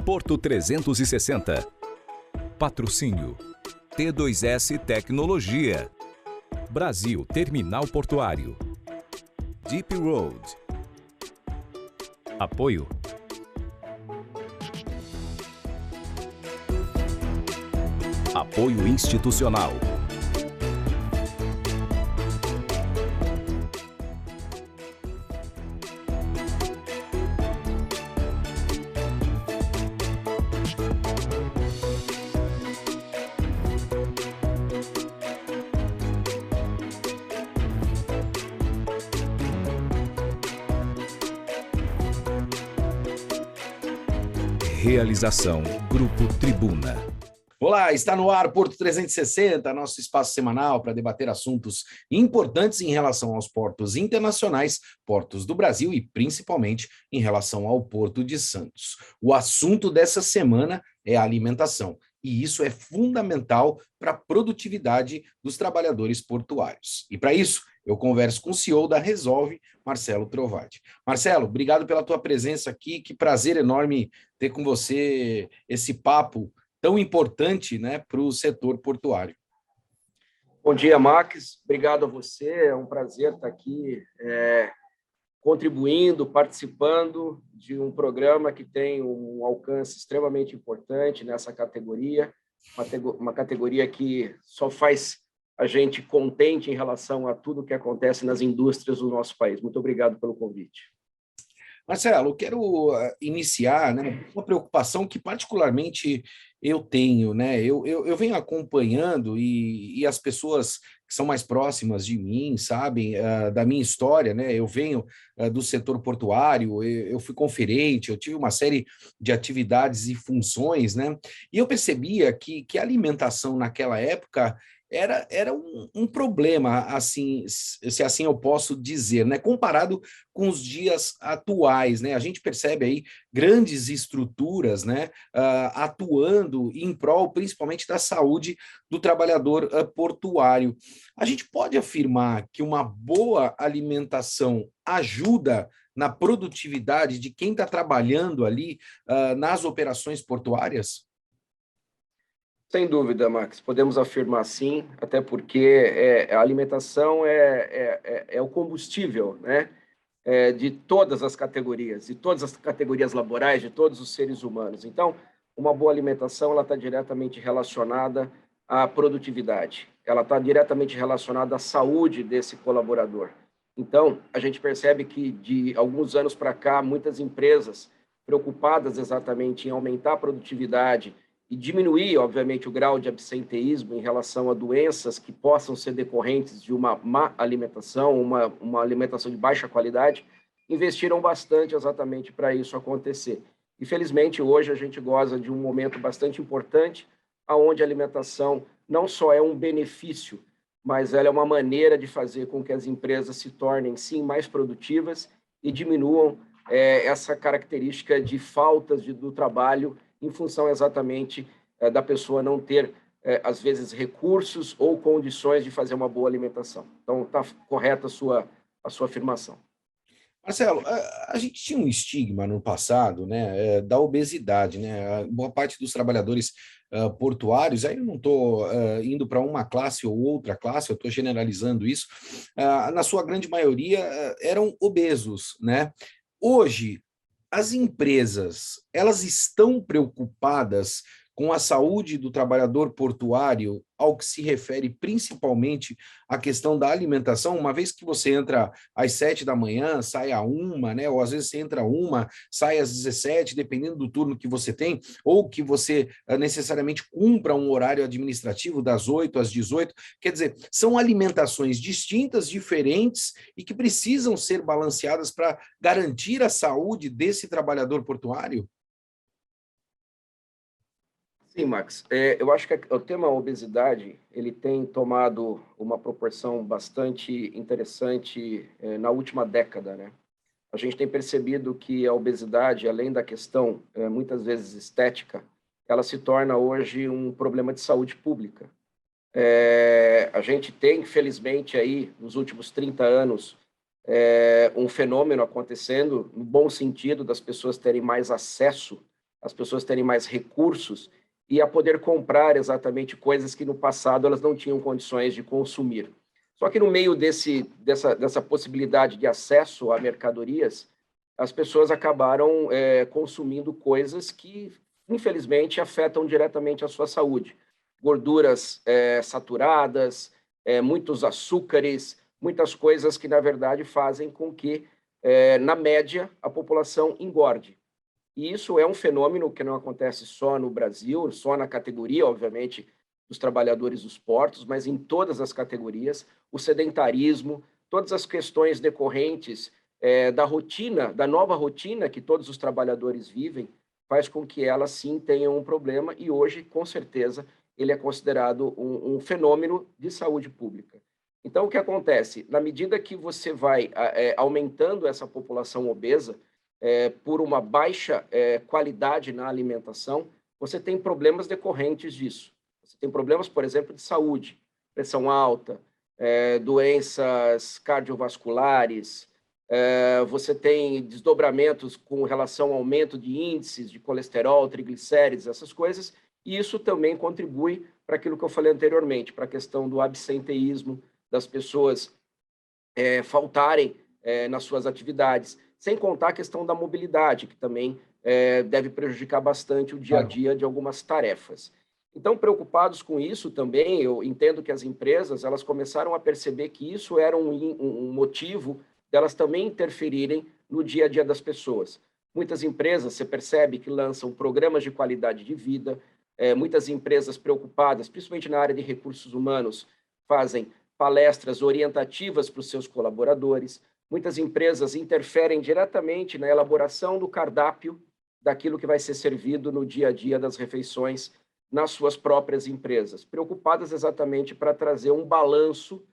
Porto 360. Patrocínio T2S Tecnologia. Brasil Terminal Portuário. Deep Road. Apoio Apoio institucional. Realização Grupo Tribuna. Olá, está no ar Porto 360, nosso espaço semanal para debater assuntos importantes em relação aos portos internacionais, portos do Brasil e principalmente em relação ao Porto de Santos. O assunto dessa semana é a alimentação, e isso é fundamental para a produtividade dos trabalhadores portuários. E para isso, eu converso com o CEO da Resolve, Marcelo Trovati. Marcelo, obrigado pela tua presença aqui, que prazer enorme ter com você esse papo tão importante, né, para o setor portuário. Bom dia, Max. Obrigado a você. É um prazer estar aqui contribuindo, participando de um programa que tem um alcance extremamente importante nessa categoria, uma categoria que só faz a gente contente em relação a tudo que acontece nas indústrias do nosso país. Muito obrigado pelo convite. Marcelo, eu quero iniciar, né, uma preocupação que particularmente eu tenho, né? Eu venho acompanhando e as pessoas que são mais próximas de mim sabem da minha história, né? Eu venho do setor portuário, eu fui conferente, eu tive uma série de atividades e funções, né? E eu percebia que a alimentação naquela época era um problema, assim, se assim eu posso dizer, né? Comparado com os dias atuais, né? A gente percebe aí grandes estruturas, né? Atuando em prol, principalmente, da saúde do trabalhador portuário. A gente pode afirmar que uma boa alimentação ajuda na produtividade de quem está trabalhando ali nas operações portuárias? Sem dúvida, Max, podemos afirmar sim, até porque a alimentação é o combustível, né, de todas as categorias laborais, de todos os seres humanos. Então, uma boa alimentação ela está diretamente relacionada à produtividade, ela está diretamente relacionada à saúde desse colaborador. Então, a gente percebe que de alguns anos para cá, muitas empresas preocupadas exatamente em aumentar a produtividade e diminuir, obviamente, o grau de absenteísmo em relação a doenças que possam ser decorrentes de uma má alimentação, uma alimentação de baixa qualidade, investiram bastante exatamente para isso acontecer. E, felizmente, hoje a gente goza de um momento bastante importante, onde a alimentação não só é um benefício, mas ela é uma maneira de fazer com que as empresas se tornem, sim, mais produtivas e diminuam essa característica de faltas do trabalho em função exatamente da pessoa não ter, às vezes, recursos ou condições de fazer uma boa alimentação. Então, está correta a sua afirmação. Marcelo, a gente tinha um estigma no passado, né, da obesidade, né? Boa parte dos trabalhadores portuários, aí eu não estou indo para uma classe ou outra classe, eu estou generalizando isso, na sua grande maioria eram obesos, né? Hoje, as empresas, elas estão preocupadas com a saúde do trabalhador portuário, ao que se refere principalmente à questão da alimentação, uma vez que você entra às 7 da manhã, sai à 1, né? Ou às vezes você entra 1, sai às 17, dependendo do turno que você tem, ou que você necessariamente cumpra um horário administrativo das 8 às 18. Quer dizer, são alimentações distintas, diferentes e que precisam ser balanceadas para garantir a saúde desse trabalhador portuário? Sim, Max. Eu acho que o tema obesidade ele tem tomado uma proporção bastante interessante na última década, né? A gente tem percebido que a obesidade, além da questão muitas vezes estética, ela se torna hoje um problema de saúde pública. A gente tem, felizmente, aí, nos últimos 30 anos, um fenômeno acontecendo, no bom sentido das pessoas terem mais acesso as pessoas terem mais recursos e a poder comprar exatamente coisas que no passado elas não tinham condições de consumir. Só que no meio dessa possibilidade de acesso a mercadorias, as pessoas acabaram consumindo coisas que, infelizmente, afetam diretamente a sua saúde. Gorduras saturadas, muitos açúcares, muitas coisas que, na verdade, fazem com que, na média, a população engorde. E isso é um fenômeno que não acontece só no Brasil, só na categoria, obviamente, dos trabalhadores dos portos, mas em todas as categorias, o sedentarismo, todas as questões decorrentes da rotina, da nova rotina que todos os trabalhadores vivem, faz com que elas sim tenham um problema e hoje, com certeza, ele é considerado um fenômeno de saúde pública. Então, o que acontece? Na medida que você vai aumentando essa população obesa, por uma baixa qualidade na alimentação, você tem problemas decorrentes disso. Você tem problemas, por exemplo, de saúde, pressão alta, doenças cardiovasculares, você tem desdobramentos com relação ao aumento de índices de colesterol, triglicérides, essas coisas, e isso também contribui para aquilo que eu falei anteriormente, para a questão do absenteísmo, das pessoas faltarem nas suas atividades, sem contar a questão da mobilidade, que também deve prejudicar bastante o dia a dia de algumas tarefas. Então, preocupados com isso também, eu entendo que as empresas elas começaram a perceber que isso era um motivo delas também interferirem no dia a dia das pessoas. Muitas empresas, você percebe que lançam programas de qualidade de vida, muitas empresas preocupadas, principalmente na área de recursos humanos, fazem palestras orientativas para os seus colaboradores. Muitas empresas interferem diretamente na elaboração do cardápio daquilo que vai ser servido no dia a dia das refeições nas suas próprias empresas, preocupadas exatamente para trazer um balanço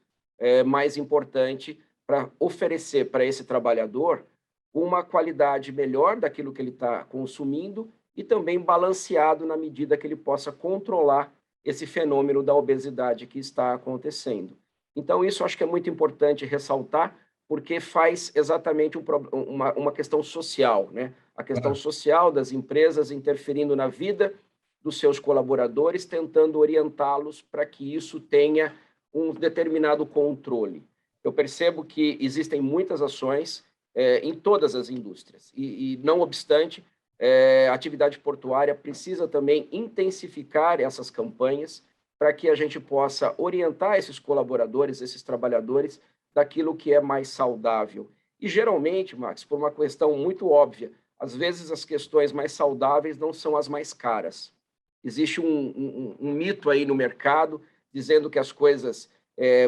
mais importante para oferecer para esse trabalhador uma qualidade melhor daquilo que ele está consumindo e também balanceado na medida que ele possa controlar esse fenômeno da obesidade que está acontecendo. Então, isso acho que é muito importante ressaltar, porque faz exatamente uma questão social, né? A questão social das empresas interferindo na vida dos seus colaboradores, tentando orientá-los para que isso tenha um determinado controle. Eu percebo que existem muitas ações em todas as indústrias, e não obstante, a atividade portuária precisa também intensificar essas campanhas para que a gente possa orientar esses colaboradores, esses trabalhadores, daquilo que é mais saudável. E, geralmente, Max, por uma questão muito óbvia, às vezes as questões mais saudáveis não são as mais caras. Existe um mito aí no mercado dizendo que as coisas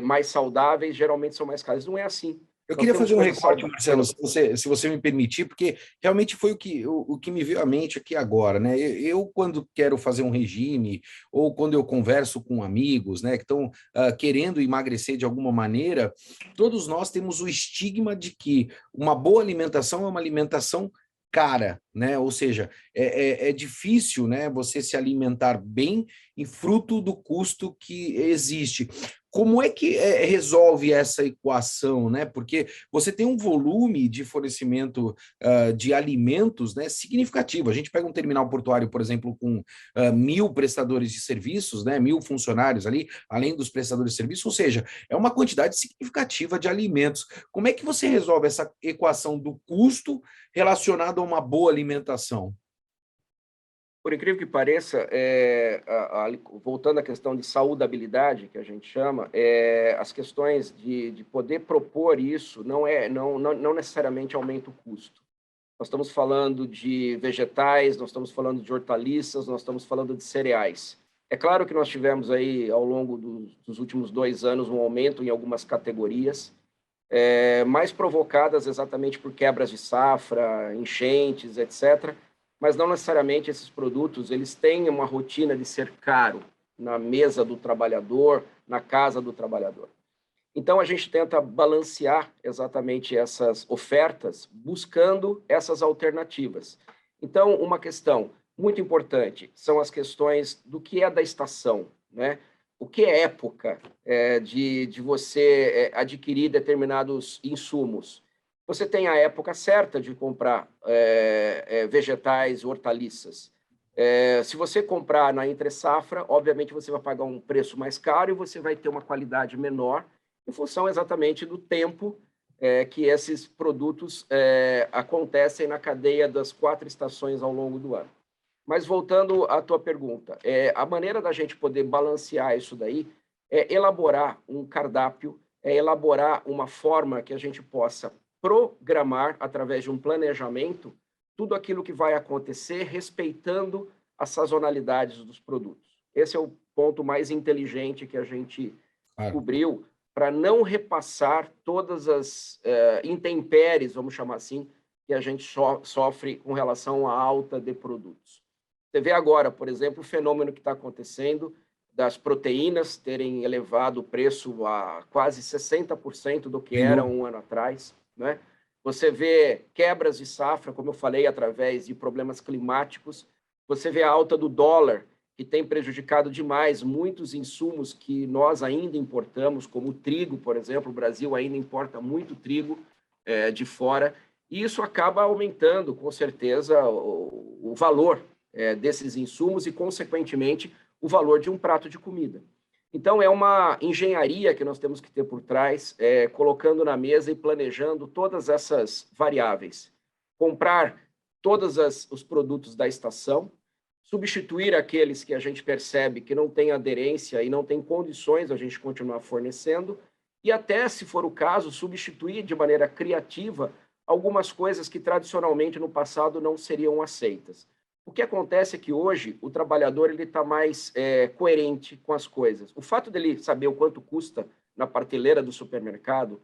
mais saudáveis geralmente são mais caras. Não é assim. Eu queria fazer um recorte, Marcelo, se você me permitir, porque realmente foi o que me veio à mente aqui agora, né? Eu, quando quero fazer um regime, ou quando eu converso com amigos, né, que estão querendo emagrecer de alguma maneira, todos nós temos o estigma de que uma boa alimentação é uma alimentação cara, né? Ou seja, é difícil, né, você se alimentar bem em fruto do custo que existe. Como é que resolve essa equação, né? Porque você tem um volume de fornecimento de alimentos, né, significativo. A gente pega um terminal portuário, por exemplo, com 1.000 prestadores de serviços, né, 1.000 funcionários ali, além dos prestadores de serviços, ou seja, é uma quantidade significativa de alimentos. Como é que você resolve essa equação do custo relacionado a uma boa alimentação? Por incrível que pareça, voltando à questão de saudabilidade, que a gente chama, as questões de poder propor isso não necessariamente aumenta o custo. Nós estamos falando de vegetais, nós estamos falando de hortaliças, nós estamos falando de cereais. É claro que nós tivemos aí, ao longo dos últimos 2 anos, um aumento em algumas categorias, mais provocadas exatamente por quebras de safra, enchentes, etc., mas não necessariamente esses produtos eles têm uma rotina de ser caro na mesa do trabalhador, na casa do trabalhador. Então, a gente tenta balancear exatamente essas ofertas, buscando essas alternativas. Então, uma questão muito importante são as questões do que é da estação, né? O que é época de você adquirir determinados insumos? Você tem a época certa de comprar vegetais, hortaliças. Se você comprar na entre-safra, obviamente você vai pagar um preço mais caro e você vai ter uma qualidade menor, em função exatamente do tempo que esses produtos acontecem na cadeia das 4 estações ao longo do ano. Mas voltando à tua pergunta, a maneira da gente poder balancear isso daí é elaborar um cardápio, é elaborar uma forma que a gente possa programar, através de um planejamento, tudo aquilo que vai acontecer, respeitando as sazonalidades dos produtos. Esse é o ponto mais inteligente que a gente cobriu, para não repassar todas as intempéries, vamos chamar assim, que a gente sofre com relação à alta de produtos. Você vê agora, por exemplo, o fenômeno que está acontecendo das proteínas terem elevado o preço a quase 60% do que era um ano atrás, né? Você vê quebras de safra, como eu falei, através de problemas climáticos. Você vê a alta do dólar, que tem prejudicado demais muitos insumos que nós ainda importamos, como o trigo, por exemplo. O Brasil ainda importa muito trigo de fora, e isso acaba aumentando, com certeza, o valor desses insumos e, consequentemente, o valor de um prato de comida. Então, é uma engenharia que nós temos que ter por trás, colocando na mesa e planejando todas essas variáveis. Comprar todos os produtos da estação, substituir aqueles que a gente percebe que não tem aderência e não tem condições a gente continuar fornecendo, e até, se for o caso, substituir de maneira criativa algumas coisas que tradicionalmente no passado não seriam aceitas. O que acontece é que hoje o trabalhador está mais coerente com as coisas. O fato dele saber o quanto custa na prateleira do supermercado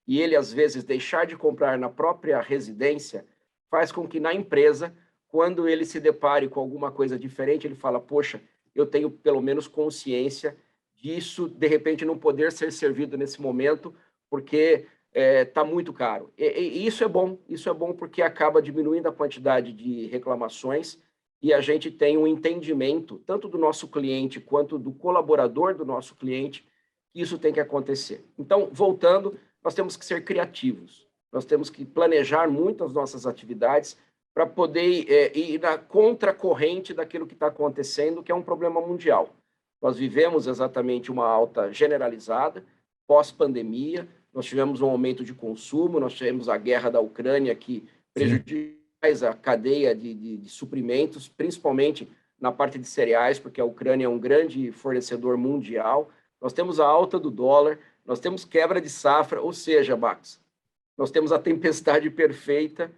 e ele, às vezes, deixar de comprar na própria residência, faz com que na empresa, quando ele se depare com alguma coisa diferente, ele fala, poxa, eu tenho pelo menos consciência disso, de repente, não poder ser servido nesse momento, porque está muito caro. E isso é bom porque acaba diminuindo a quantidade de reclamações e a gente tem um entendimento, tanto do nosso cliente quanto do colaborador do nosso cliente, que isso tem que acontecer. Então, voltando, nós temos que ser criativos, nós temos que planejar muito as nossas atividades para poder ir na contracorrente daquilo que está acontecendo, que é um problema mundial. Nós vivemos exatamente uma alta generalizada, pós-pandemia, nós tivemos um aumento de consumo, nós tivemos a guerra da Ucrânia que prejudicou mais a cadeia de suprimentos, principalmente na parte de cereais, porque a Ucrânia é um grande fornecedor mundial. Nós temos a alta do dólar, nós temos quebra de safra, ou seja, Max, nós temos a tempestade perfeita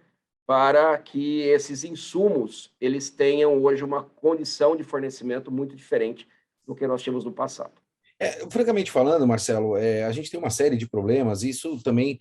para que esses insumos eles tenham hoje uma condição de fornecimento muito diferente do que nós tínhamos no passado. Francamente falando, Marcelo, a gente tem uma série de problemas, isso também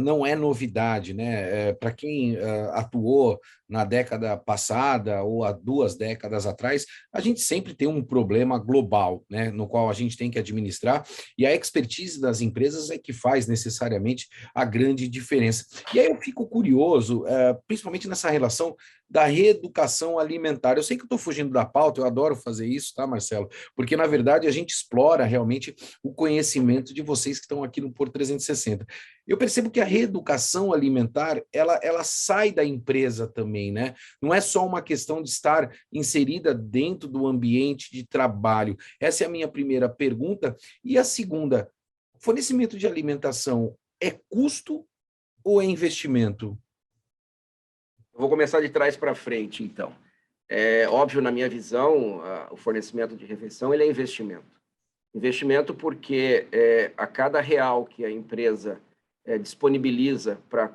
não é novidade, né? Para quem atuou na década passada ou há 2 décadas atrás, a gente sempre tem um problema global, né? No qual a gente tem que administrar, e a expertise das empresas é que faz necessariamente a grande diferença. E aí eu fico curioso, principalmente nessa relação da reeducação alimentar. Eu sei que eu estou fugindo da pauta, eu adoro fazer isso, tá, Marcelo? Porque, na verdade, a gente explora realmente o conhecimento de vocês que estão aqui no Porto 360. Eu percebo que a reeducação alimentar, ela sai da empresa também, né? Não é só uma questão de estar inserida dentro do ambiente de trabalho. Essa é a minha primeira pergunta. E a segunda, fornecimento de alimentação é custo ou é investimento? Eu vou começar de trás para frente, então. Óbvio, na minha visão, o fornecimento de refeição ele é investimento. Investimento porque a cada real que a empresa disponibiliza para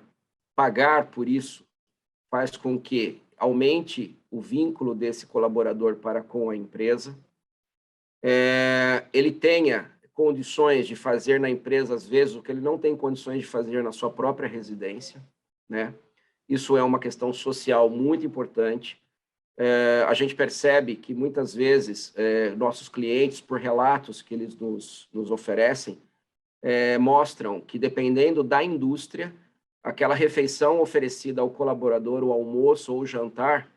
pagar por isso, faz com que aumente o vínculo desse colaborador para com a empresa, ele tenha condições de fazer na empresa, às vezes, o que ele não tem condições de fazer na sua própria residência, né? Isso é uma questão social muito importante. A gente percebe que, muitas vezes, nossos clientes, por relatos que eles nos oferecem, mostram que, dependendo da indústria, aquela refeição oferecida ao colaborador, o almoço ou o jantar,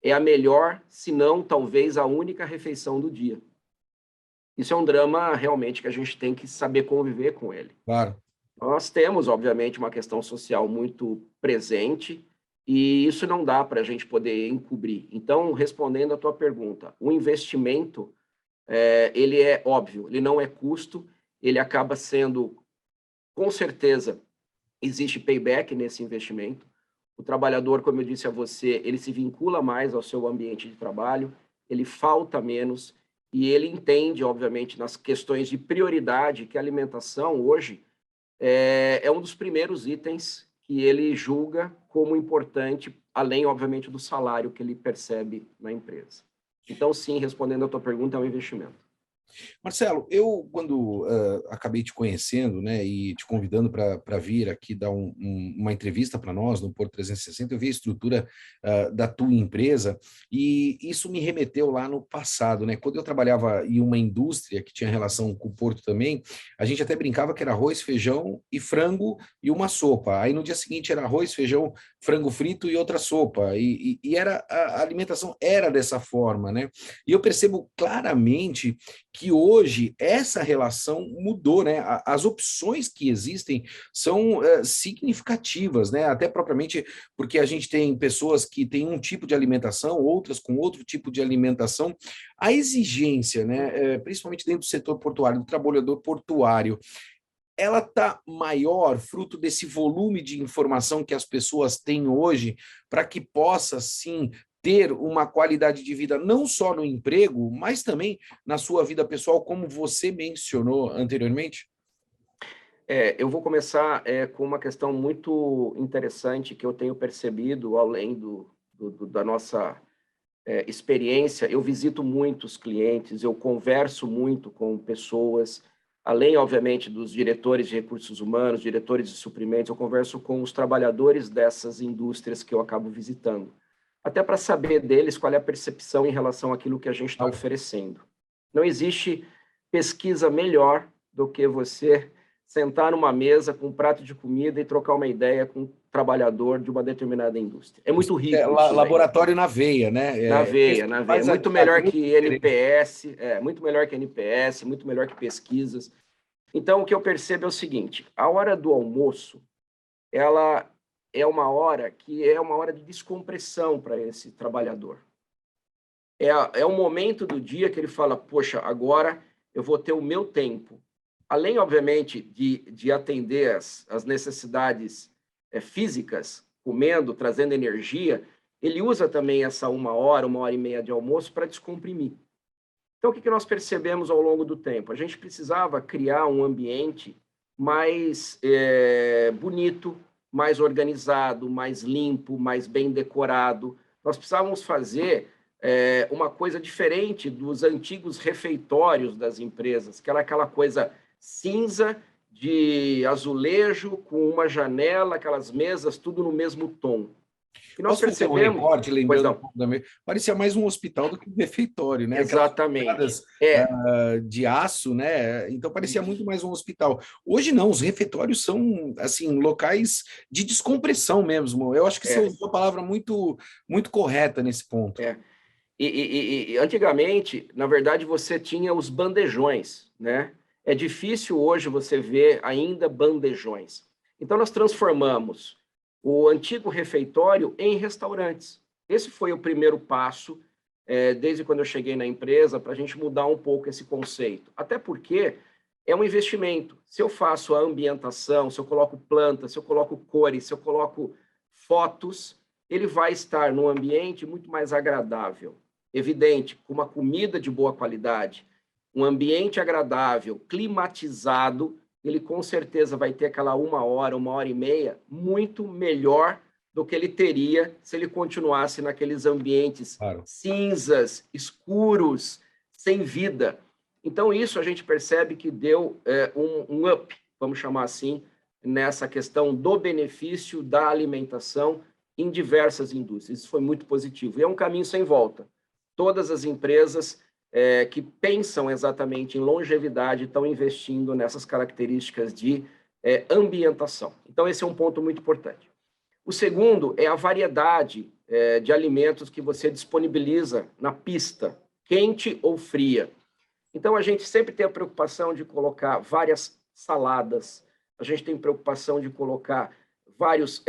é a melhor, se não, talvez, a única refeição do dia. Isso é um drama, realmente, que a gente tem que saber conviver com ele. Claro. Nós temos, obviamente, uma questão social muito presente e isso não dá para a gente poder encobrir. Então, respondendo a tua pergunta, o investimento, ele é óbvio, ele não é custo, ele acaba sendo, com certeza, existe payback nesse investimento. O trabalhador, como eu disse a você, ele se vincula mais ao seu ambiente de trabalho, ele falta menos e ele entende, obviamente, nas questões de prioridade, que a alimentação hoje é um dos primeiros itens que ele julga como importante, além, obviamente, do salário que ele percebe na empresa. Então, sim, respondendo a tua pergunta, é um investimento. Marcelo, eu quando acabei te conhecendo, né, e te convidando para vir aqui dar uma entrevista para nós no Porto 360, eu vi a estrutura da tua empresa e isso me remeteu lá no passado, né? Quando eu trabalhava em uma indústria que tinha relação com o Porto também, a gente até brincava que era arroz, feijão e frango e uma sopa. Aí no dia seguinte era arroz, feijão, frango frito e outra sopa. E era a alimentação era dessa forma, né? E eu percebo claramente que hoje essa relação mudou, né? As opções que existem são significativas, né? Até propriamente porque a gente tem pessoas que têm um tipo de alimentação, outras com outro tipo de alimentação. A exigência, né? Principalmente dentro do setor portuário, do trabalhador portuário, ela está maior, fruto desse volume de informação que as pessoas têm hoje, para que possa, sim, ter uma qualidade de vida não só no emprego, mas também na sua vida pessoal, como você mencionou anteriormente? Eu vou começar com uma questão muito interessante que eu tenho percebido, além da nossa experiência. Eu visito muitos clientes, eu converso muito com pessoas, além, obviamente, dos diretores de recursos humanos, diretores de suprimentos, eu converso com os trabalhadores dessas indústrias que eu acabo visitando, até para saber deles qual é a percepção em relação àquilo que a gente está oferecendo. Não existe pesquisa melhor do que você sentar numa mesa com um prato de comida e trocar uma ideia com um trabalhador de uma determinada indústria. É muito rico isso daí. Laboratório na veia, né? Na veia, na veia. Muito melhor que NPS, muito melhor que NPS, muito melhor que pesquisas. Então, o que eu percebo é o seguinte: a hora do almoço, ela é uma hora que é uma hora de descompressão para esse trabalhador. É um momento do dia que ele fala, poxa, agora eu vou ter o meu tempo. Além, obviamente, de atender as necessidades físicas, comendo, trazendo energia, ele usa também essa uma hora e meia de almoço para descomprimir. Então, o que nós percebemos ao longo do tempo? A gente precisava criar um ambiente mais bonito, mais organizado, mais limpo, mais bem decorado. Nós precisávamos fazer uma coisa diferente dos antigos refeitórios das empresas, que era aquela coisa cinza de azulejo com uma janela, aquelas mesas, tudo no mesmo tom. E nós percebemos... um recorte, lembrando um pouco também, parecia mais um hospital do que um refeitório, né? Exatamente. De aço, né? Então parecia muito mais um hospital. Hoje não, os refeitórios são assim locais de descompressão mesmo. Eu acho que você usou a palavra muito, muito correta nesse ponto. E antigamente, na verdade, você tinha os bandejões, né? É difícil hoje você ver ainda bandejões. Então, nós transformamos o antigo refeitório em restaurantes. Esse foi o primeiro passo, desde quando eu cheguei na empresa, para a gente mudar um pouco esse conceito. Até porque é um investimento. Se eu faço a ambientação, se eu coloco plantas, se eu coloco cores, se eu coloco fotos, ele vai estar num ambiente muito mais agradável. Evidente, com uma comida de boa qualidade, um ambiente agradável, climatizado, ele com certeza vai ter aquela uma hora e meia, muito melhor do que ele teria se ele continuasse naqueles ambientes cinzas, escuros, sem vida. Então, isso a gente percebe que deu um up, vamos chamar assim, nessa questão do benefício da alimentação em diversas indústrias. Isso foi muito positivo. E é um caminho sem volta. Todas as empresas que pensam exatamente em longevidade estão investindo nessas características de ambientação. Então, esse é um ponto muito importante. O segundo é a variedade de alimentos que você disponibiliza na pista, quente ou fria. Então, a gente sempre tem a preocupação de colocar várias saladas, a gente tem preocupação de colocar vários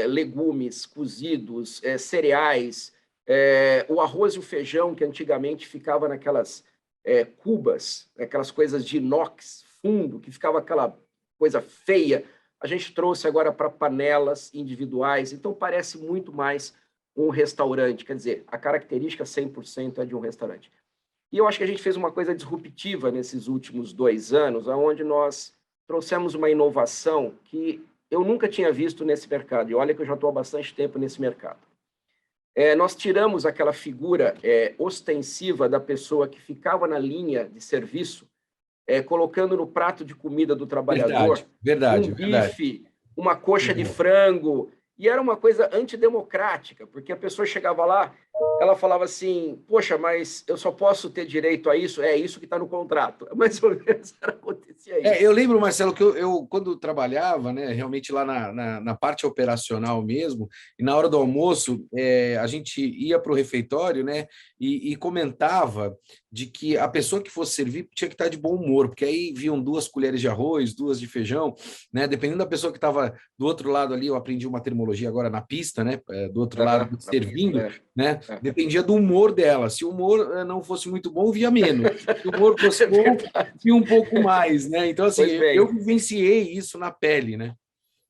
legumes cozidos, cereais, o arroz e o feijão, que antigamente ficava naquelas cubas, aquelas coisas de inox, fundo, que ficava aquela coisa feia, a gente trouxe agora para panelas individuais, então parece muito mais um restaurante, quer dizer, a característica 100% é de um restaurante. E eu acho que a gente fez uma coisa disruptiva nesses últimos 2 anos, onde nós trouxemos uma inovação que eu nunca tinha visto nesse mercado, e olha que eu já estou há bastante tempo nesse mercado. Nós tiramos aquela figura ostensiva da pessoa que ficava na linha de serviço, colocando no prato de comida do trabalhador Verdade, um bife, uma coxa de frango, e era uma coisa antidemocrática, porque a pessoa chegava lá, ela falava assim, poxa, mas eu só posso ter direito a isso? É isso que está no contrato. Mais ou menos acontecia isso. Eu lembro, Marcelo, que eu quando trabalhava, né, realmente lá na parte operacional mesmo, e na hora do almoço, a gente ia para o refeitório, né, e comentava de que a pessoa que fosse servir tinha que estar de bom humor, porque aí viam 2 colheres de arroz, 2 de feijão, né, dependendo da pessoa que estava do outro lado ali, eu aprendi uma terminologia agora na pista, né, do outro lado servindo, né, dependia do humor dela. Se o humor não fosse muito bom, via menos. Se o humor fosse bom, via um pouco mais, né? Então, assim, eu vivenciei isso na pele, né?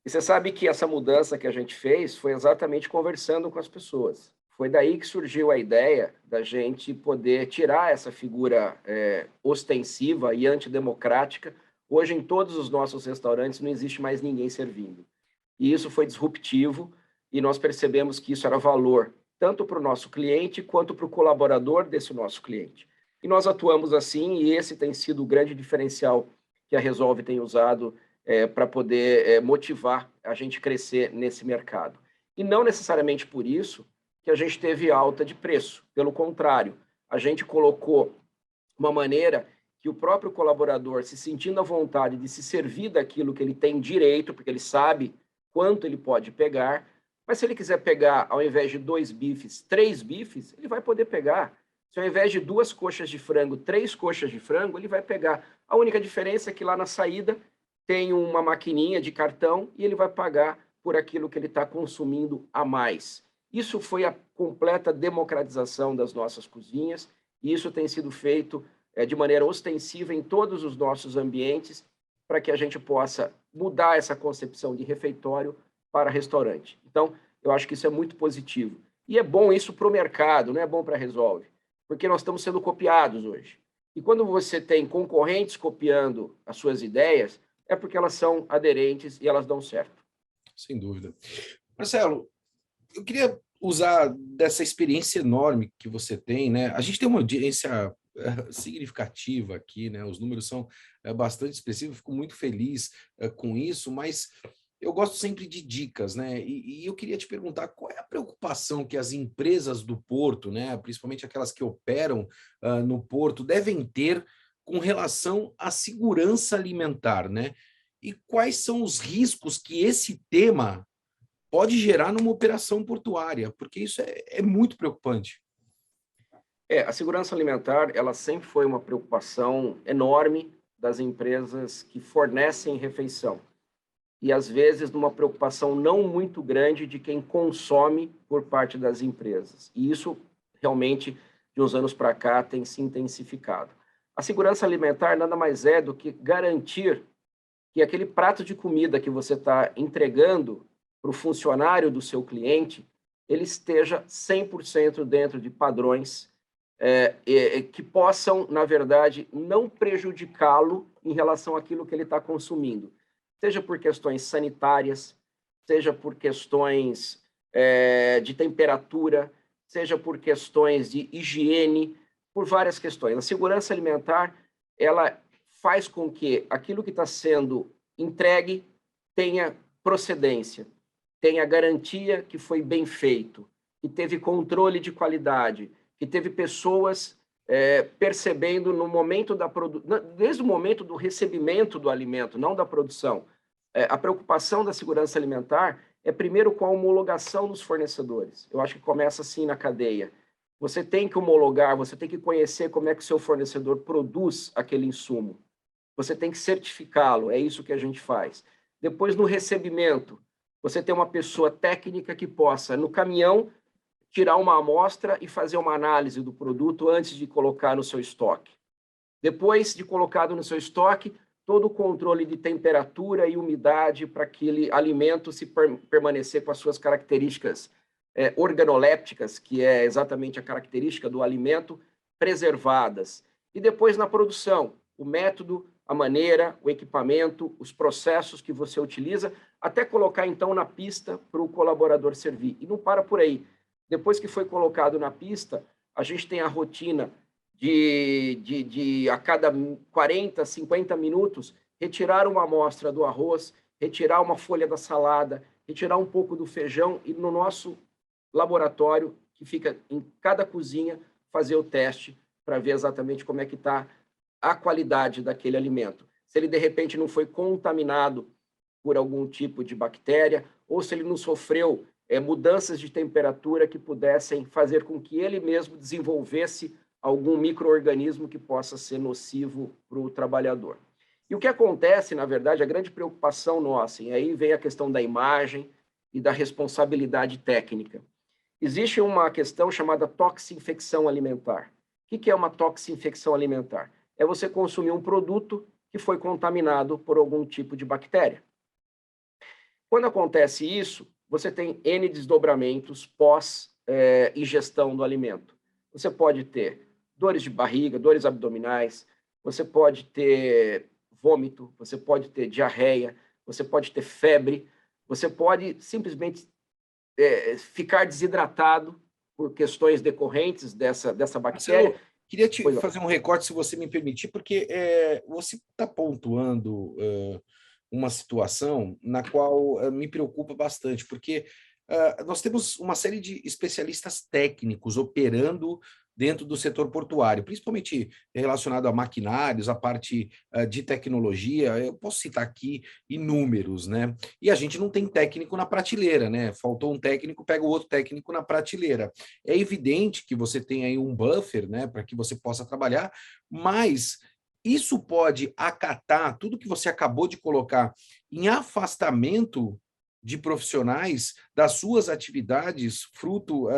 E você sabe que essa mudança que a gente fez foi exatamente conversando com as pessoas. Foi daí que surgiu a ideia da gente poder tirar essa figura ostensiva e antidemocrática. Hoje, em todos os nossos restaurantes, não existe mais ninguém servindo. E isso foi disruptivo e nós percebemos que isso era valor, tanto para o nosso cliente quanto para o colaborador desse nosso cliente. E nós atuamos assim, e esse tem sido o grande diferencial que a Resolve tem usado para poder motivar a gente crescer nesse mercado. E não necessariamente por isso que a gente teve alta de preço. Pelo contrário, a gente colocou uma maneira que o próprio colaborador, se sentindo à vontade de se servir daquilo que ele tem direito, porque ele sabe quanto ele pode pegar, mas se ele quiser pegar, ao invés de 2 bifes, 3 bifes, ele vai poder pegar. Se ao invés de 2 coxas de frango, 3 coxas de frango, ele vai pegar. A única diferença é que lá na saída tem uma maquininha de cartão e ele vai pagar por aquilo que ele está consumindo a mais. Isso foi a completa democratização das nossas cozinhas e isso tem sido feito de maneira ostensiva em todos os nossos ambientes para que a gente possa mudar essa concepção de refeitório para restaurante. Então, eu acho que isso é muito positivo. E é bom isso para o mercado, não é bom para a Resolve, porque nós estamos sendo copiados hoje. E quando você tem concorrentes copiando as suas ideias, é porque elas são aderentes e elas dão certo. Sem dúvida. Marcelo, eu queria usar dessa experiência enorme que você tem, né? A gente tem uma audiência significativa aqui, né? Os números são bastante expressivos, fico muito feliz com isso, mas eu gosto sempre de dicas, né? E eu queria te perguntar qual é a preocupação que as empresas do Porto, né? Principalmente aquelas que operam no Porto, devem ter com relação à segurança alimentar, né? E quais são os riscos que esse tema pode gerar numa operação portuária? Porque isso é muito preocupante. A segurança alimentar, ela sempre foi uma preocupação enorme das empresas que fornecem refeição. E, às vezes, numa preocupação não muito grande de quem consome por parte das empresas. E isso, realmente, de uns anos para cá, tem se intensificado. A segurança alimentar nada mais é do que garantir que aquele prato de comida que você está entregando para o funcionário do seu cliente, ele esteja 100% dentro de padrões que possam, na verdade, não prejudicá-lo em relação àquilo que ele está consumindo. Seja por questões sanitárias, seja por questões de temperatura, seja por questões de higiene, por várias questões. A segurança alimentar, ela faz com que aquilo que está sendo entregue tenha procedência, tenha garantia que foi bem feito, que teve controle de qualidade, que teve pessoas percebendo no momento da desde o momento do recebimento do alimento, não da produção. A preocupação da segurança alimentar é primeiro com a homologação dos fornecedores. Eu acho que começa assim na cadeia. Você tem que homologar, você tem que conhecer como é que o seu fornecedor produz aquele insumo. Você tem que certificá-lo, é isso que a gente faz. Depois, no recebimento, você ter uma pessoa técnica que possa, no caminhão, tirar uma amostra e fazer uma análise do produto antes de colocar no seu estoque. Depois de colocado no seu estoque, todo o controle de temperatura e umidade para aquele alimento se permanecer com as suas características organolépticas, que é exatamente a característica do alimento, preservadas. E depois na produção, o método, a maneira, o equipamento, os processos que você utiliza, até colocar então na pista para o colaborador servir. E não para por aí. Depois que foi colocado na pista, a gente tem a rotina de a cada 40, 50 minutos, retirar uma amostra do arroz, retirar uma folha da salada, retirar um pouco do feijão e no nosso laboratório, que fica em cada cozinha, fazer o teste para ver exatamente como é que está a qualidade daquele alimento. Se ele, de repente, não foi contaminado por algum tipo de bactéria, ou se ele não sofreu mudanças de temperatura que pudessem fazer com que ele mesmo desenvolvesse algum micro-organismo que possa ser nocivo para o trabalhador. E o que acontece, na verdade, a grande preocupação nossa, e aí vem a questão da imagem e da responsabilidade técnica. Existe uma questão chamada toxinfecção alimentar. O que é uma toxinfecção alimentar? É você consumir um produto que foi contaminado por algum tipo de bactéria. Quando acontece isso, você tem N desdobramentos pós-ingestão do alimento. Você pode ter dores de barriga, dores abdominais, você pode ter vômito, você pode ter diarreia, você pode ter febre, você pode simplesmente ficar desidratado por questões decorrentes dessa bactéria. Marcelo, queria te fazer um recorte, se você me permitir, porque você está pontuando uma situação na qual me preocupa bastante, porque nós temos uma série de especialistas técnicos operando dentro do setor portuário, principalmente relacionado a maquinários, a parte de tecnologia. Eu posso citar aqui inúmeros, né? E a gente não tem técnico na prateleira, né? Faltou um técnico, pega o outro técnico na prateleira. É evidente que você tem aí um buffer, né, para que você possa trabalhar, mas isso pode acatar tudo que você acabou de colocar em afastamento de profissionais das suas atividades, fruto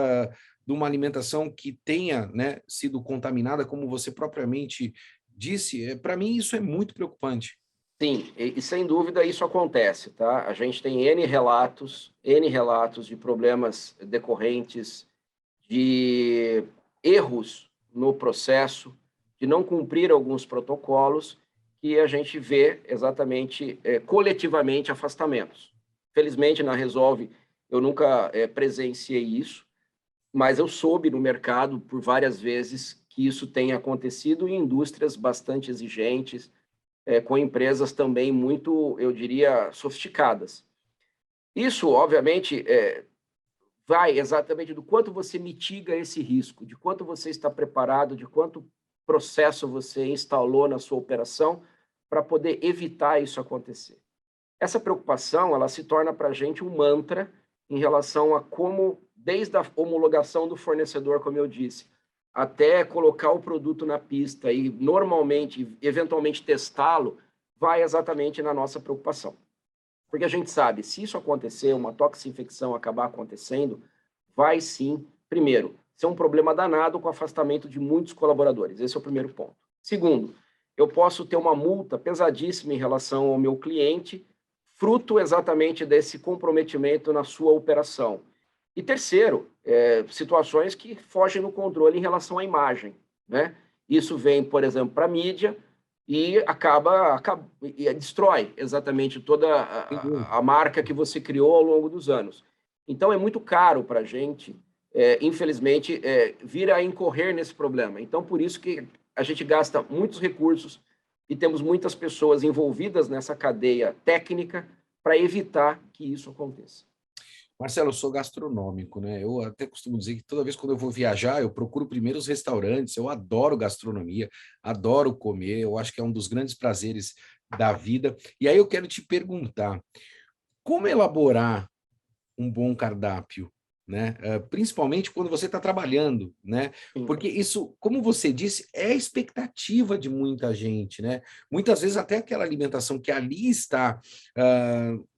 de uma alimentação que tenha, né, sido contaminada, como você propriamente disse. Para mim, isso é muito preocupante. Sim, e sem dúvida isso acontece, tá? A gente tem N relatos de problemas decorrentes de erros no processo, de não cumprir alguns protocolos, que a gente vê exatamente, coletivamente, afastamentos. Felizmente, na Resolve, eu nunca presenciei isso, mas eu soube no mercado por várias vezes que isso tem acontecido em indústrias bastante exigentes, com empresas também muito, eu diria, sofisticadas. Isso, obviamente, vai exatamente do quanto você mitiga esse risco, de quanto você está preparado, de quanto processo você instalou na sua operação para poder evitar isso acontecer. Essa preocupação, ela se torna para a gente um mantra em relação a como, desde a homologação do fornecedor, como eu disse, até colocar o produto na pista e normalmente, eventualmente testá-lo, vai exatamente na nossa preocupação. Porque a gente sabe, se isso acontecer, uma toxinfecção acabar acontecendo, vai sim, primeiro, ser um problema danado com o afastamento de muitos colaboradores. Esse é o primeiro ponto. Segundo, eu posso ter uma multa pesadíssima em relação ao meu cliente, fruto exatamente desse comprometimento na sua operação. E terceiro, situações que fogem do controle em relação à imagem, né? Isso vem, por exemplo, para a mídia e e destrói exatamente toda a marca que você criou ao longo dos anos. Então, é muito caro para a gente, infelizmente, vir a incorrer nesse problema. Então, por isso que a gente gasta muitos recursos e temos muitas pessoas envolvidas nessa cadeia técnica para evitar que isso aconteça. Marcelo, eu sou gastronômico, né? Eu até costumo dizer que toda vez quando eu vou viajar, eu procuro primeiro os restaurantes. Eu adoro gastronomia, adoro comer. Eu acho que é um dos grandes prazeres da vida. E aí eu quero te perguntar, como elaborar um bom cardápio? né? Principalmente quando você está trabalhando, né? Porque isso, como você disse, é a expectativa de muita gente, né? Muitas vezes até aquela alimentação que ali está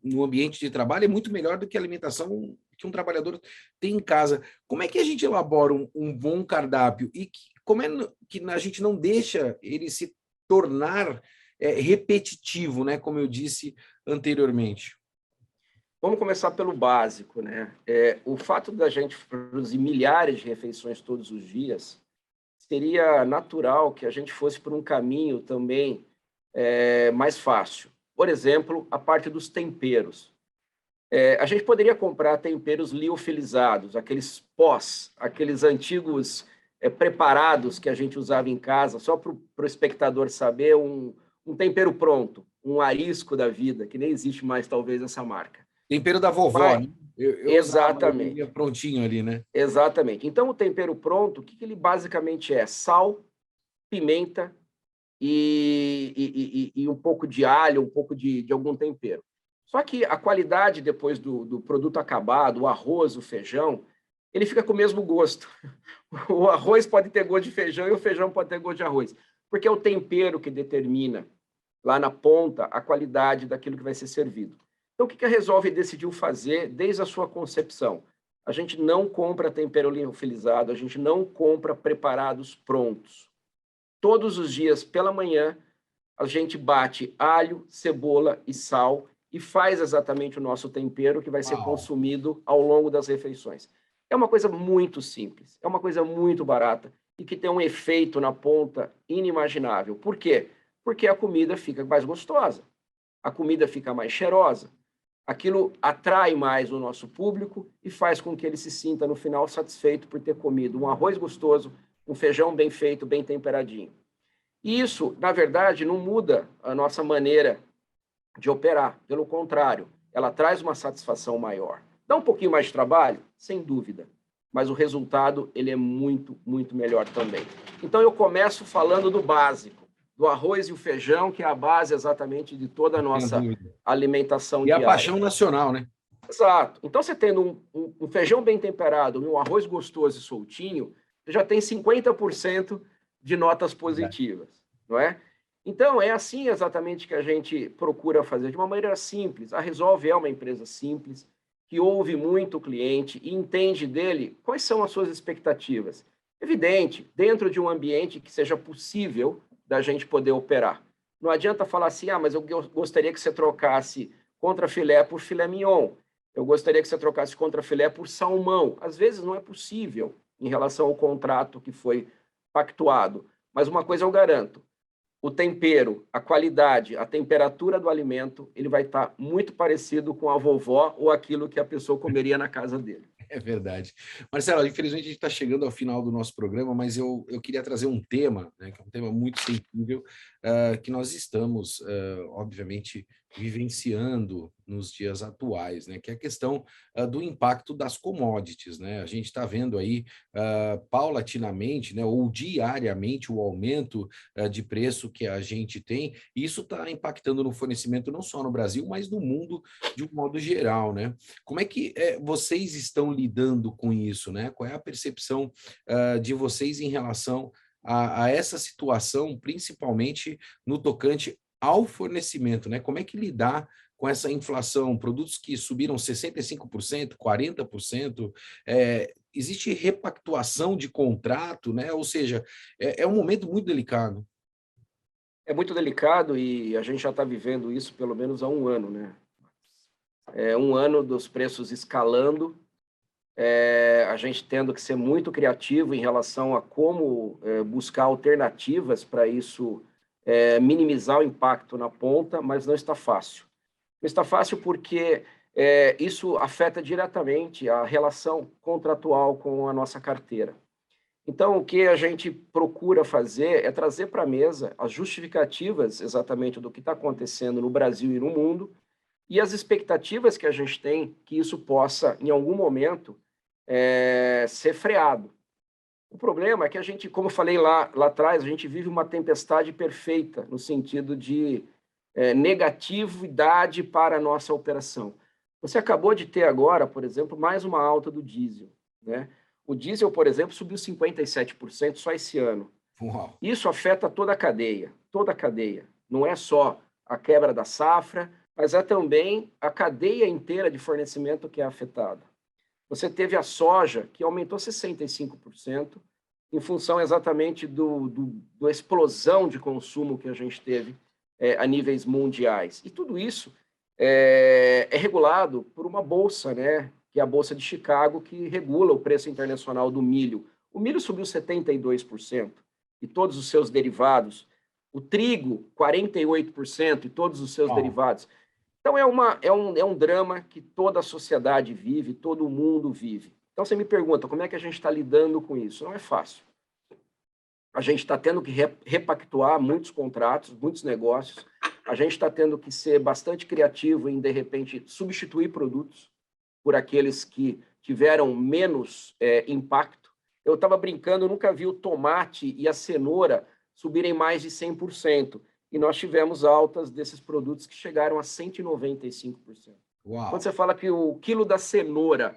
no ambiente de trabalho é muito melhor do que a alimentação que um trabalhador tem em casa. Como é que a gente elabora um bom cardápio e como é que a gente não deixa ele se tornar repetitivo, né? Como eu disse anteriormente. Vamos começar pelo básico, né? O fato da gente produzir milhares de refeições todos os dias, seria natural que a gente fosse por um caminho também mais fácil. Por exemplo, a parte dos temperos. A gente poderia comprar temperos liofilizados, aqueles pós, aqueles antigos preparados que a gente usava em casa, só para o espectador saber, um tempero pronto, um arisco da vida, que nem existe mais talvez essa marca. Tempero da vovó, né? Eu Exatamente. Prontinho ali, né? Exatamente. Então, o tempero pronto, o que ele basicamente é? Sal, pimenta e um pouco de alho, um pouco de algum tempero. Só que a qualidade depois do produto acabado, o arroz, o feijão, ele fica com o mesmo gosto. O arroz pode ter gosto de feijão e o feijão pode ter gosto de arroz, porque é o tempero que determina lá na ponta a qualidade daquilo que vai ser servido. Então, o que a Resolve decidiu fazer desde a sua concepção? A gente não compra tempero liofilizado, a gente não compra preparados prontos. Todos os dias, pela manhã, a gente bate alho, cebola e sal e faz exatamente o nosso tempero que vai ser consumido ao longo das refeições. É uma coisa muito simples, é uma coisa muito barata e que tem um efeito na ponta inimaginável. Por quê? Porque a comida fica mais gostosa, a comida fica mais cheirosa. Aquilo atrai mais o nosso público e faz com que ele se sinta, no final, satisfeito por ter comido um arroz gostoso, um feijão bem feito, bem temperadinho. E isso, na verdade, não muda a nossa maneira de operar. Pelo contrário, ela traz uma satisfação maior. Dá um pouquinho mais de trabalho? Sem dúvida. Mas o resultado ele é muito, muito melhor também. Então, eu começo falando do básico, do arroz e o feijão, que é a base exatamente de toda a nossa alimentação diária. E a paixão nacional, né? Exato. Então, você tendo um feijão bem temperado e um arroz gostoso e soltinho, você já tem 50% de notas positivas, não é? Então, é assim exatamente que a gente procura fazer, de uma maneira simples. A Resolve é uma empresa simples, que ouve muito o cliente e entende dele quais são as suas expectativas. Evidente, dentro de um ambiente que seja possível da gente poder operar. Não adianta falar assim, mas eu gostaria que você trocasse contrafilé por filé mignon. Eu gostaria que você trocasse contrafilé por salmão. Às vezes não é possível em relação ao contrato que foi pactuado. Mas uma coisa eu garanto, o tempero, a qualidade, a temperatura do alimento, ele vai estar muito parecido com a vovó ou aquilo que a pessoa comeria na casa dele. É verdade. Marcelo, infelizmente a gente está chegando ao final do nosso programa, mas eu queria trazer um tema, né, que é um tema muito sensível, que nós estamos, obviamente, vivenciando nos dias atuais, né, que é a questão do impacto das commodities, né? A gente está vendo aí paulatinamente, né, ou diariamente, o aumento de preço que a gente tem, e isso está impactando no fornecimento não só no Brasil, mas no mundo de um modo geral, né? Como é que vocês estão lidando com isso, né? Qual é a percepção de vocês em relação a essa situação, principalmente no tocante ao fornecimento, né? Como é que lidar com essa inflação? Produtos que subiram 65%, 40%, existe repactuação de contrato, né? Ou seja, é um momento muito delicado. É muito delicado e a gente já está vivendo isso pelo menos há um ano, né? É um ano dos preços escalando, a gente tendo que ser muito criativo em relação a como buscar alternativas para isso minimizar o impacto na ponta, mas não está fácil. Não está fácil porque isso afeta diretamente a relação contratual com a nossa carteira. Então, o que a gente procura fazer é trazer para a mesa as justificativas exatamente do que está acontecendo no Brasil e no mundo e as expectativas que a gente tem que isso possa, em algum momento, ser freado. O problema é que a gente, como eu falei lá atrás, a gente vive uma tempestade perfeita, no sentido de negatividade para a nossa operação. Você acabou de ter agora, por exemplo, mais uma alta do diesel, né? O diesel, por exemplo, subiu 57% só esse ano. Uau. Isso afeta toda a cadeia, toda a cadeia. Não é só a quebra da safra, mas é também a cadeia inteira de fornecimento que é afetada. Você teve a soja, que aumentou 65%, em função exatamente da explosão de consumo que a gente teve a níveis mundiais. E tudo isso é regulado por uma bolsa, né, que é a Bolsa de Chicago, que regula o preço internacional do milho. O milho subiu 72%, e todos os seus derivados. O trigo, 48%, e todos os seus derivados. Então, é um drama que toda a sociedade vive, todo mundo vive. Então, você me pergunta, como é que a gente está lidando com isso? Não é fácil. A gente está tendo que repactuar muitos contratos, muitos negócios. A gente está tendo que ser bastante criativo em, de repente, substituir produtos por aqueles que tiveram menos impacto. Eu estava brincando, eu nunca vi o tomate e a cenoura subirem mais de 100%. E nós tivemos altas desses produtos que chegaram a 195%. Uau. Quando você fala que o quilo da cenoura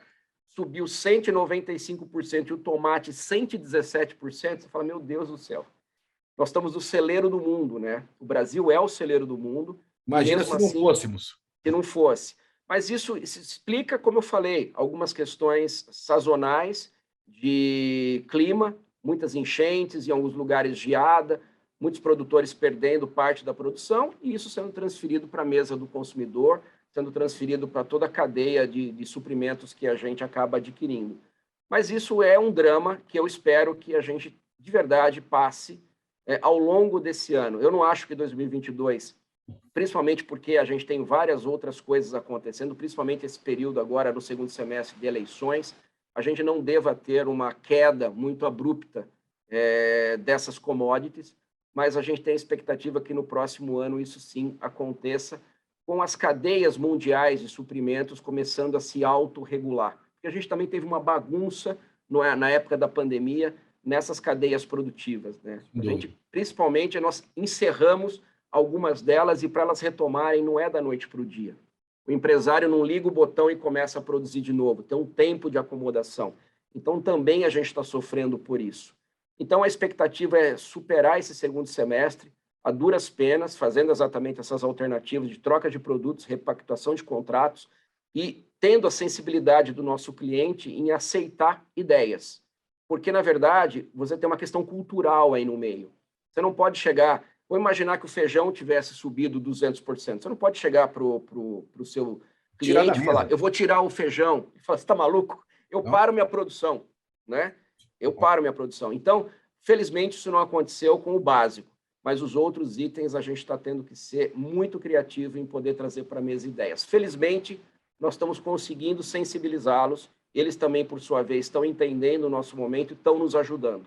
subiu 195% e o tomate 117%, você fala, meu Deus do céu. Nós estamos no celeiro do mundo, né? O Brasil é o celeiro do mundo. Imagina se não fôssemos. Se não fosse. Mas isso explica, como eu falei, algumas questões sazonais de clima, muitas enchentes, em alguns lugares geada, muitos produtores perdendo parte da produção, e isso sendo transferido para a mesa do consumidor, sendo transferido para toda a cadeia de suprimentos que a gente acaba adquirindo. Mas isso é um drama que eu espero que a gente, de verdade, passe ao longo desse ano. Eu não acho que 2022, principalmente porque a gente tem várias outras coisas acontecendo, principalmente esse período agora no segundo semestre de eleições, a gente não deva ter uma queda muito abrupta dessas commodities, mas a gente tem a expectativa que no próximo ano isso sim aconteça, com as cadeias mundiais de suprimentos começando a se autorregular. Porque a gente também teve uma bagunça na época da pandemia nessas cadeias produtivas, né? A gente, principalmente, nós encerramos algumas delas, e para elas retomarem não é da noite para o dia. O empresário não liga o botão e começa a produzir de novo, tem um tempo de acomodação. Então, também a gente está sofrendo por isso. Então, a expectativa é superar esse segundo semestre, a duras penas, fazendo exatamente essas alternativas de troca de produtos, repactuação de contratos, e tendo a sensibilidade do nosso cliente em aceitar ideias. Porque, na verdade, você tem uma questão cultural aí no meio. Você não pode chegar... Vou imaginar que o feijão tivesse subido 200%. Você não pode chegar para o seu cliente e falar, eu vou tirar o feijão. E falar, você está maluco? Eu paro minha produção, né? Eu paro minha produção. Então, felizmente, isso não aconteceu com o básico, mas os outros itens a gente está tendo que ser muito criativo em poder trazer para a mesa ideias. Felizmente, nós estamos conseguindo sensibilizá-los. Eles também, por sua vez, estão entendendo o nosso momento e estão nos ajudando.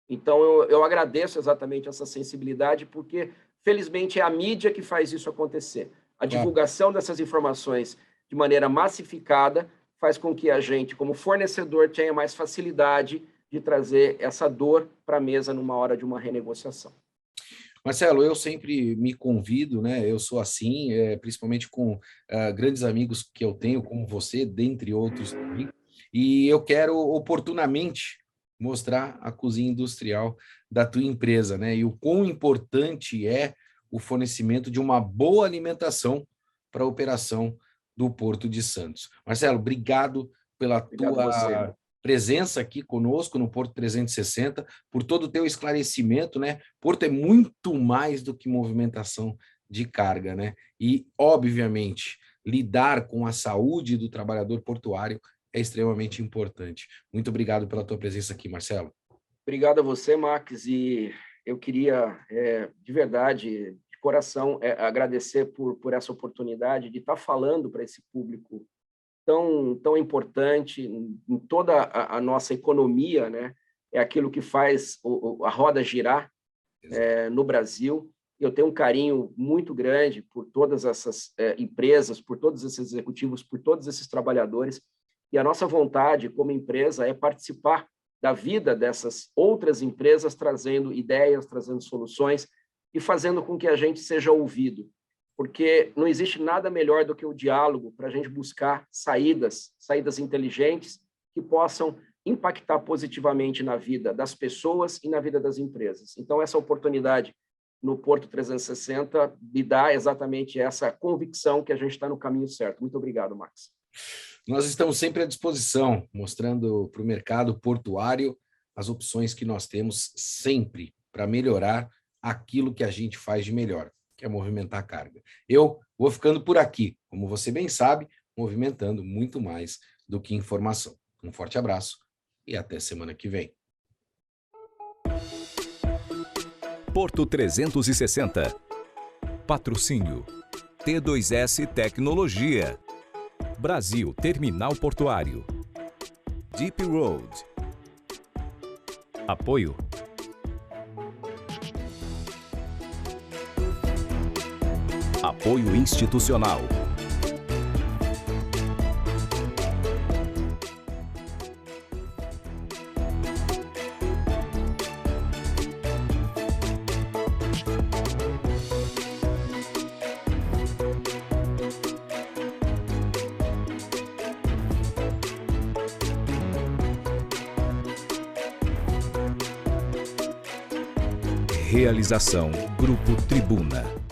Então, eu agradeço exatamente essa sensibilidade, porque, felizmente, é a mídia que faz isso acontecer. A divulgação dessas informações de maneira massificada faz com que a gente, como fornecedor, tenha mais facilidade de trazer essa dor para a mesa numa hora de uma renegociação. Marcelo, eu sempre me convido, né? Eu sou assim, principalmente com grandes amigos que eu tenho, como você, dentre outros também, e eu quero oportunamente mostrar a cozinha industrial da tua empresa, né? E o quão importante é o fornecimento de uma boa alimentação para a operação do Porto de Santos. Marcelo, obrigado pela tua presença aqui conosco no Porto 360, por todo o teu esclarecimento, né? Porto é muito mais do que movimentação de carga, né? E, obviamente, lidar com a saúde do trabalhador portuário é extremamente importante. Muito obrigado pela tua presença aqui, Marcelo. Obrigado a você, Max, e eu queria, de verdade, de coração, agradecer por essa oportunidade de estar falando para esse público tão importante em toda a nossa economia, né? É aquilo que faz a roda girar no Brasil. Eu tenho um carinho muito grande por todas essas empresas, por todos esses executivos, por todos esses trabalhadores, e a nossa vontade como empresa é participar da vida dessas outras empresas, trazendo ideias, trazendo soluções e fazendo com que a gente seja ouvido. porque não existe nada melhor do que o diálogo para a gente buscar saídas inteligentes que possam impactar positivamente na vida das pessoas e na vida das empresas. Então, essa oportunidade no Porto 360 me dá exatamente essa convicção que a gente está no caminho certo. Muito obrigado, Max. Nós estamos sempre à disposição, mostrando para o mercado portuário as opções que nós temos sempre para melhorar aquilo que a gente faz de melhor, que é movimentar a carga. Eu vou ficando por aqui, como você bem sabe, movimentando muito mais do que informação. Um forte abraço e até semana que vem. Porto 360. Patrocínio T2S Tecnologia. Brasil Terminal Portuário. Deep Road. Apoio Apoio institucional. Realização Grupo Tribuna.